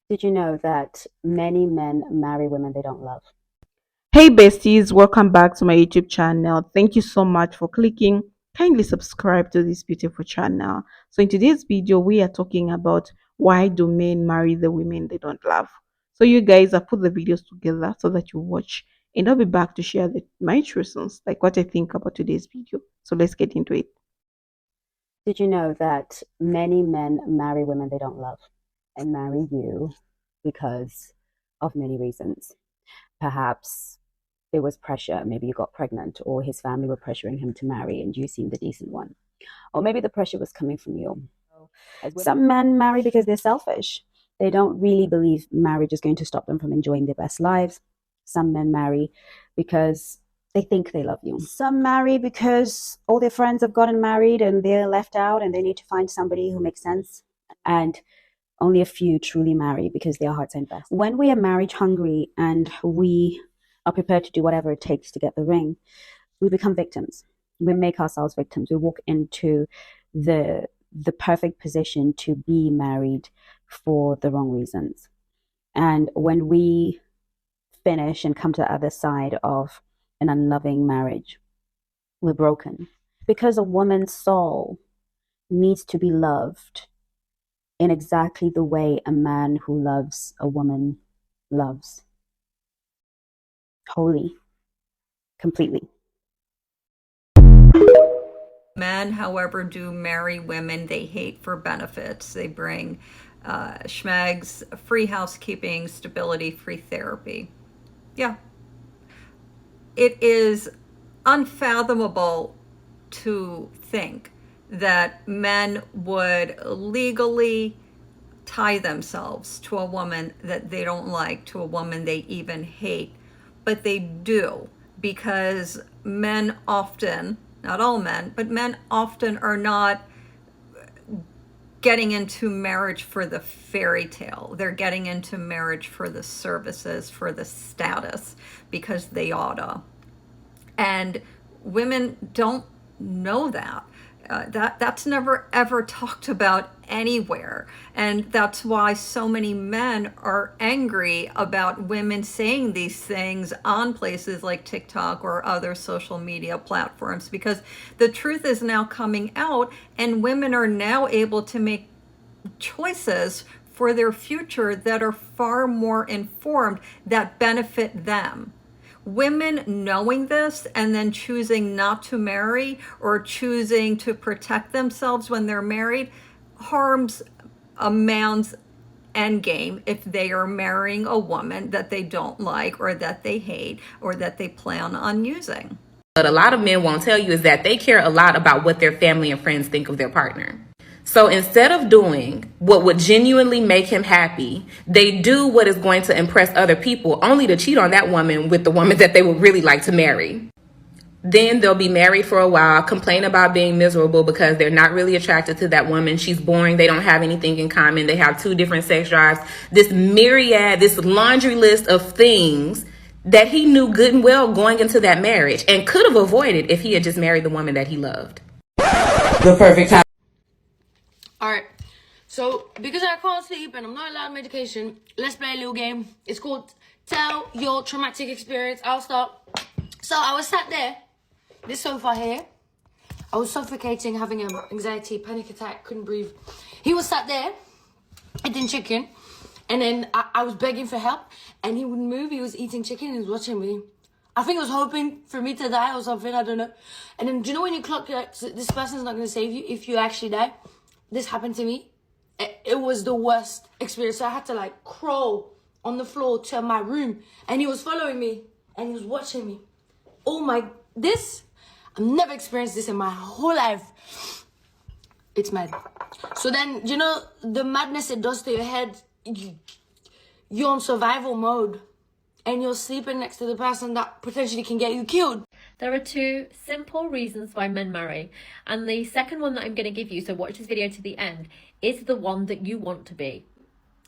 Did you know that many men marry women they don't love? Hey besties, welcome back to my YouTube channel. Thank you so much for clicking. Kindly subscribe to this beautiful channel. So in today's video, we are talking about why do men marry the women they don't love. So you guys, I put the videos together so that you watch, and I'll be back to share my truths, like what I think about today's video. So let's get into it. Did you know that many men marry women they don't love and marry you because of many reasons? Perhaps there was pressure. Maybe you got pregnant, or his family were pressuring him to marry, and you seemed the decent one. Or maybe the pressure was coming from you. Some men marry because they're selfish. They don't really believe marriage is going to stop them from enjoying their best lives. Some men marry because they think they love you. Some marry because all their friends have gotten married and they're left out and they need to find somebody who makes sense. And only a few truly marry because their hearts are invested. When we are marriage hungry and we are prepared to do whatever it takes to get the ring, we become victims. We make ourselves victims. We walk into the perfect position to be married for the wrong reasons. And when we finish and come to the other side of an unloving marriage, we're broken. Because a woman's soul needs to be loved in exactly the way a man who loves a woman loves. Wholly, completely. Men, however, do marry women they hate for benefits. They bring schmegs, free housekeeping, stability, free therapy. Yeah. It is unfathomable to think that men would legally tie themselves to a woman that they don't like, to a woman they even hate. But they do, because men often, not all men, but men often are not getting into marriage for the fairy tale. They're getting into marriage for the services, for the status, because they oughta. And women don't know that. That's never ever talked about anywhere, and that's why so many men are angry about women saying these things on places like TikTok or other social media platforms, because the truth is now coming out, and women are now able to make choices for their future that are far more informed, that benefit them. Women knowing this and then choosing not to marry or choosing to protect themselves when they're married harms a man's end game if they are marrying a woman that they don't like or that they hate or that they plan on using. But a lot of men won't tell you is that they care a lot about what their family and friends think of their partner. So instead of doing what would genuinely make him happy, they do what is going to impress other people, only to cheat on that woman with the woman that they would really like to marry. Then they'll be married for a while, complain about being miserable because they're not really attracted to that woman. She's boring. They don't have anything in common. They have two different sex drives. This myriad, this laundry list of things that he knew good and well going into that marriage and could have avoided if he had just married the woman that he loved. The perfect time. Alright, so because I can't sleep and I'm not allowed medication, let's play a little game. It's called Tell Your Traumatic Experience. I'll start. So I was sat there, this sofa here. I was suffocating, having an anxiety, panic attack, couldn't breathe. He was sat there, eating chicken, and then I was begging for help, and he wouldn't move. He was eating chicken, he was watching me. I think he was hoping for me to die or something, I don't know. And then, do you know when you clock, like, this person's not going to save you if you actually die? This happened to me. It was the worst experience. So I had to like crawl on the floor to my room, and he was following me and he was watching me. Oh my, I've never experienced this in my whole life. It's mad. So then, you know, the madness it does to your head, you're on survival mode and you're sleeping next to the person that potentially can get you killed. There are two simple reasons why men marry, and the second one that I'm going to give you, so watch this video to the end, is the one that you want to be.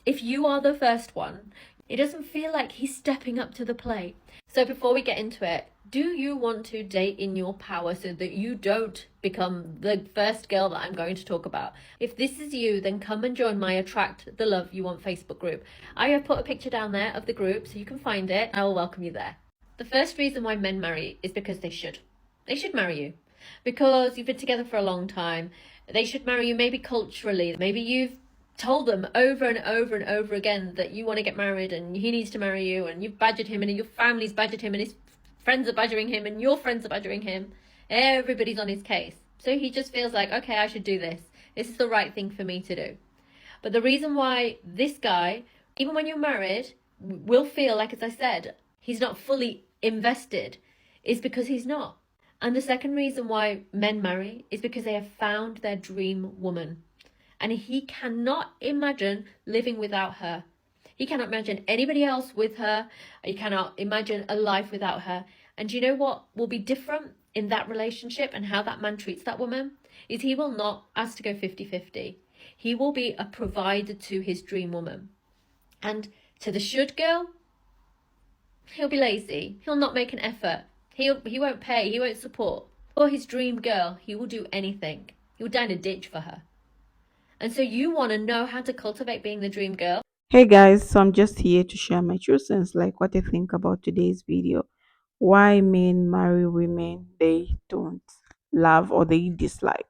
If you are the first one, It doesn't feel like he's stepping up to the plate. So before we get into it, do you want to date in your power so that you don't become the first girl that I'm going to talk about? If this is you, then come and join my Attract the Love You Want Facebook group. I have put a picture down there of the group so you can find it. I will welcome you there. The first reason why men marry is because they should. They should marry you because you've been together for a long time. They should marry you maybe culturally. Maybe you've told them over and over and over again that you want to get married and he needs to marry you, and you've badgered him and your family's badgered him and his friends are badgering him and your friends are badgering him. Everybody's on his case. So he just feels like, okay, I should do this. This is the right thing for me to do. But the reason why this guy, even when you're married, will feel like, as I said, he's not fully invested is because he's not. And the second reason why men marry is because they have found their dream woman. And he cannot imagine living without her. He cannot imagine anybody else with her. He cannot imagine a life without her. And you know what will be different in that relationship and how that man treats that woman? Is he will not ask to go 50-50. He will be a provider to his dream woman. And to the should girl, he'll be lazy. He'll not make an effort. He won't pay. He won't support. For his dream girl, he will do anything. He will die in a ditch for her. And so you want to know how to cultivate being the dream girl. Hey guys, so I'm just here to share my true sense, like what I think about today's video. Why men marry women they don't love or they dislike.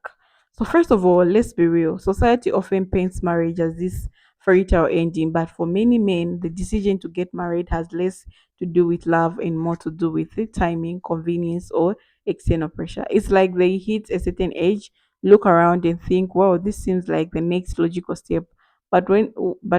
So first of all, let's be real. Society often paints marriage as this fairy tale ending, but for many men, the decision to get married has less to do with love and more to do with the timing, convenience, or external pressure. It's like they hit a certain age, look around and think, wow, this seems like the next logical step. But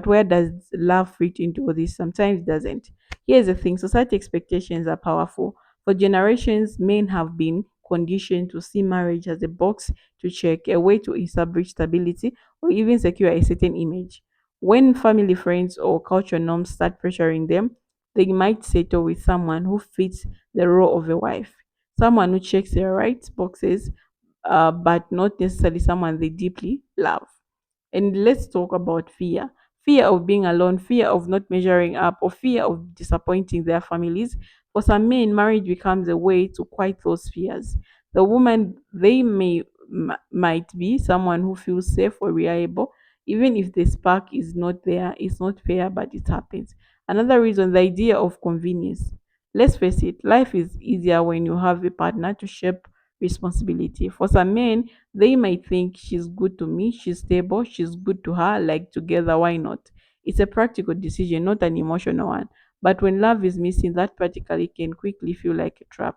where does love fit into all this? Sometimes it doesn't. Here's the thing, society expectations are powerful. For generations, men have been conditioned to see marriage as a box to check, a way to establish stability, or even secure a certain image. When family, friends, or culture norms start pressuring them, they might settle with someone who fits the role of a wife, someone who checks their right boxes, but not necessarily someone they deeply love. And let's talk about fear. Fear of being alone, fear of not measuring up, or fear of disappointing their families. For some men, marriage becomes a way to quiet those fears. The woman they might be someone who feels safe or reliable, even if the spark is not there. It's not fair, but it happens. Another reason, the idea of convenience. Let's face it, life is easier when you have a partner to shape responsibility. For some men, they might think she's good to me, she's stable, she's good to her, like together, why not? It's a practical decision, not an emotional one. But when love is missing, that practically can quickly feel like a trap.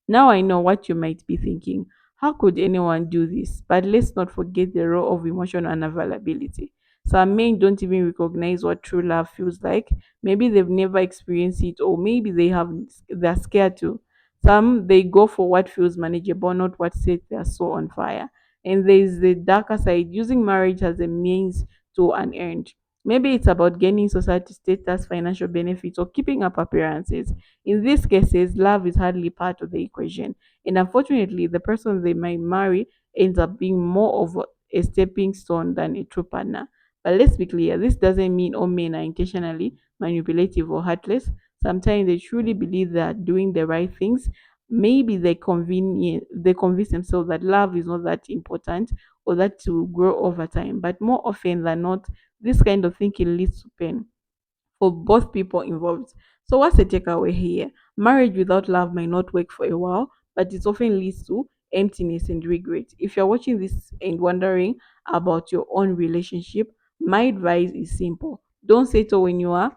Now I know what you might be thinking. How could anyone do this? But let's not forget the role of emotional unavailability. Some men don't even recognize what true love feels like. Maybe they've never experienced it, or maybe they're scared to. Some they go for what feels manageable, not what sets their soul on fire. And there's the darker side, using marriage as a means to an end. Maybe it's about gaining society status, financial benefits, or keeping up appearances. In these cases, love is hardly part of the equation. And unfortunately, the person they might marry ends up being more of a stepping stone than a true partner. But let's be clear, this doesn't mean all men are intentionally manipulative or heartless. Sometimes they truly believe that doing the right things, maybe they convince themselves that love is not that important or that to grow over time. But more often than not, this kind of thinking leads to pain for both people involved. So what's the takeaway here? Marriage without love might not work for a while, but it often leads to emptiness and regret. If you're watching this and wondering about your own relationship, my advice is simple. Don't settle when you are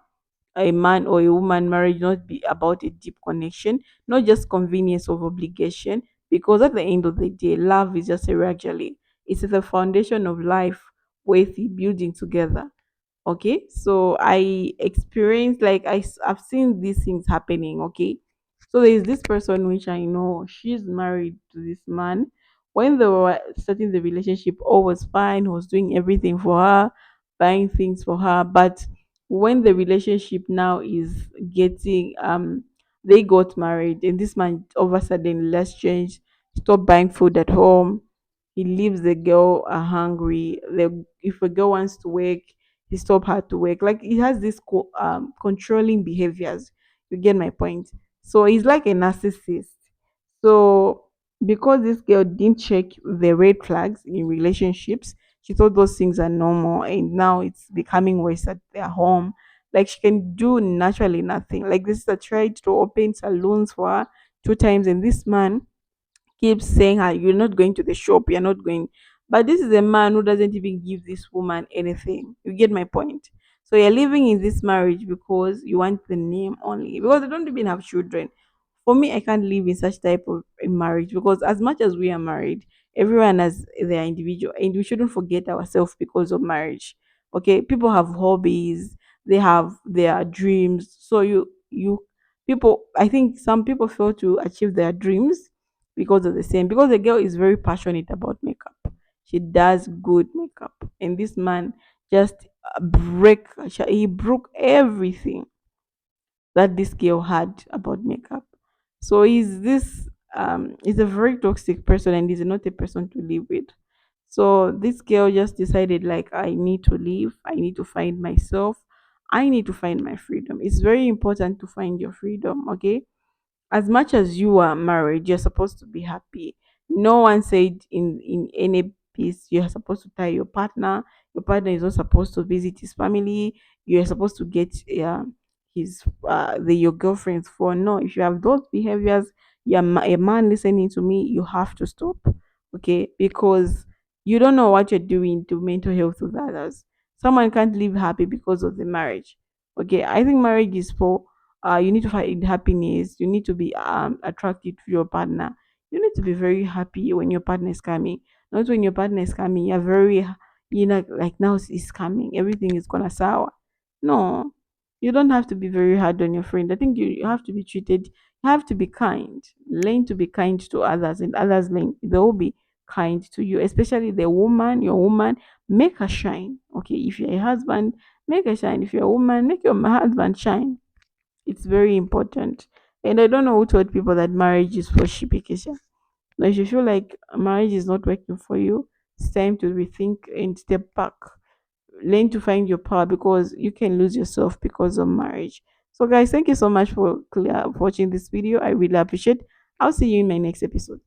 a man or a woman. Marriage not be about a deep connection, not just convenience of obligation, because at the end of the day, love is just a regularly. It's the foundation of life worth building together. Okay, so I experienced like I've seen these things happening. Okay, so there's this person which I know, she's married to this man. When they were starting the relationship, all was fine. He was doing everything for her, buying things for her. But when the relationship now is getting they got married, and this man all of a sudden less changed, stop buying food at home. He leaves the girl hungry. If a girl wants to work, disturb her to work. Like he has this controlling behaviors. You get my point? So he's like a narcissist. So because this girl didn't check the red flags in relationships, she thought those things are normal, and now it's becoming worse at their home. Like she can do naturally nothing. Like this sister tried to open saloons for her 2 times, and this man keeps saying her, you're not going to the shop, you're not going. But this is a man who doesn't even give this woman anything. You get my point? So you're living in this marriage because you want the name only, because they don't even have children. For me, I can't live in such type of a marriage, because as much as we are married, everyone has their individual, and we shouldn't forget ourselves because of marriage. Okay, people have hobbies, they have their dreams. So you people, I think some people fail to achieve their dreams because of the same, because the girl is very passionate about makeup. She does good makeup, and this man just he broke everything that this girl had about makeup. So he's a very toxic person, and he's not a person to live with. So this girl just decided, like, I need to leave, I need to find myself, I need to find my freedom. It's very important to find your freedom, okay? As much as you are married, you're supposed to be happy. No one said in any piece you're supposed to tie your partner is not supposed to visit his family, you're supposed to get his your girlfriend's phone. No, if you have those behaviors, a man listening to me, you have to stop, okay? Because you don't know what you're doing to mental health with others. Someone can't live happy because of the marriage. Okay, I think marriage is for you need to find happiness, you need to be attracted to your partner, you need to be very happy when your partner is coming, not when your partner is coming you're very like now it's coming, everything is gonna sour. No, you don't have to be very hard on your friend. I think you have to be treated, you have to be kind, learn to be kind to others, and others learn, they will be kind to you, especially the woman, your woman, make her shine. Okay, if you're a husband, make her shine. If you're a woman, make your husband shine. It's very important. And I don't know who told people that marriage is for sheepikisha. Now, if you feel like marriage is not working for you, it's time to rethink and step back. Learn to find your power, because you can lose yourself because of marriage. So, guys, thank you so much for watching this video. I really appreciate. I'll see you in my next episode.